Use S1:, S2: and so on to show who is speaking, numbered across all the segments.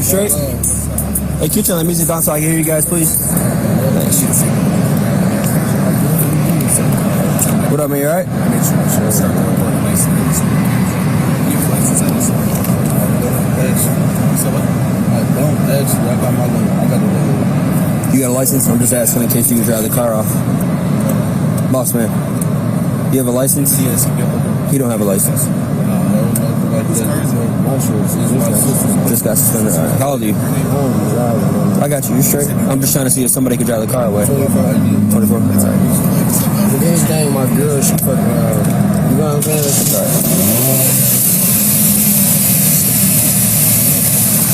S1: straight? Hey, can you turn the music down so I can hear you guys, please? What up, man? You alright? You got a license? I'm just asking in case you can drive the car off. Boss man, you have a license? Yes. He don't have a license. Just got suspended. Right. How old are you? I got you. You straight? I'm just trying to see if somebody can drive the car away. 24.
S2: This thing, my girl, she fucking around. You know what I'm saying?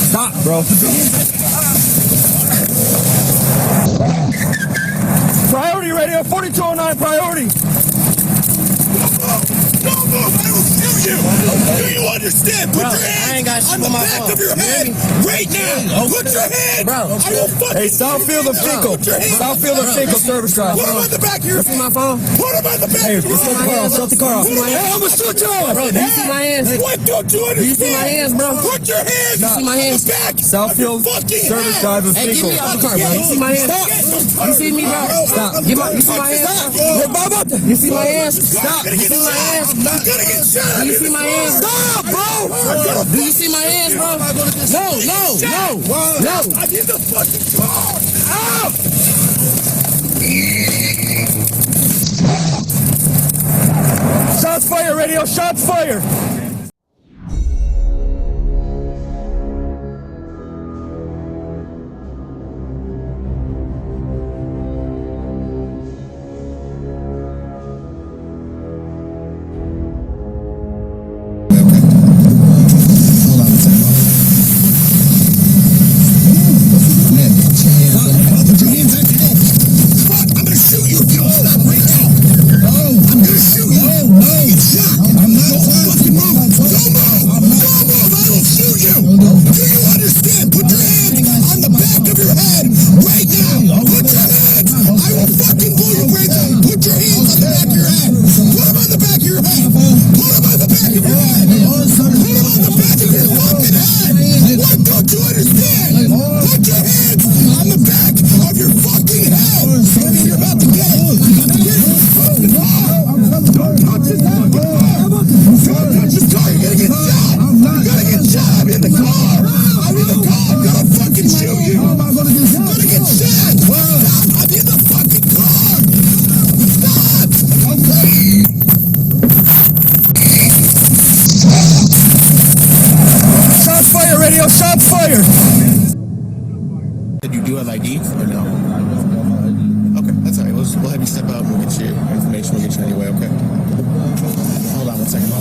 S1: Stop, bro. Priority radio, 4209 priority.
S3: Don't move, I will shoot you! Do you understand? Put your hands on the back of your head right now! Put your hands! I will fucking...
S1: Hey, Southfield of Finkel. Southfield of Finkel service drive.
S3: Put him on the back of your head!
S2: See my phone?
S3: Put him on the back of your head!
S1: Shut the car off.
S3: Hey, I'm gonna shoot you!
S2: Bro, do you see my hands?
S3: What don't you understand?
S2: Do you see my hands, bro?
S3: Put your hands
S2: see my hands?
S3: on the back
S1: Southfield
S3: of your fucking
S1: service
S3: head!
S1: drive of
S2: Hey, get
S1: Finkel.
S2: me out the car, bro. You see my hands? You see me, bro?
S1: Stop.
S2: You see my hands? You see my hands?
S3: Stop!
S2: You see my hands?
S3: I'm not gonna get shot!
S2: Do you see my hands?
S3: Stop, bro!
S2: Do you see my hands, bro? No!
S3: I need the fucking car! Out!
S1: Shots fired, radio. Shots fired. Shots fired!
S3: Did you do have ID or no? Okay, that's alright. We'll have you step out and we'll get your information. We'll get you anyway, okay? Hold on 1 second.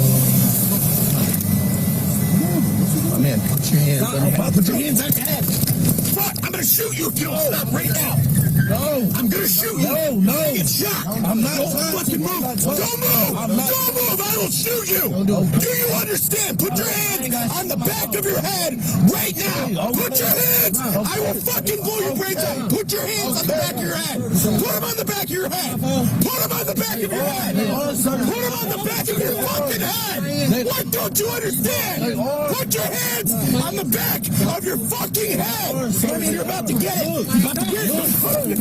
S3: Oh man, put your hands on your head. Put your hands on your head. Fuck, I'm gonna shoot you if you don't stop right now. No, I'm gonna shoot you. No, get shot. I'm not. Don't fucking move. Don't move. Don't move. I will shoot you. Do you understand? Put your hands on the back of your head right now. Put your hands. I will fucking blow your brains out. Put your hands on the back of your head. Put them on the back of your head. Put them on the back of your head. Put them on the back of your fucking head. What don't you understand? Put your hands on the back of your fucking head. I mean, you're about to get it. You're about to get it.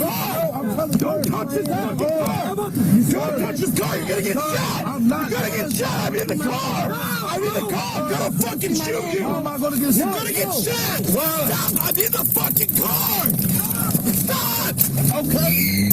S3: Don't touch this fucking car! Don't touch this car! You're gonna get shot! You're gonna get shot! I'm in the car! I'm in the car! I'm gonna fucking shoot you! You're gonna get shot! Stop! I'm in the fucking car! Stop! Okay.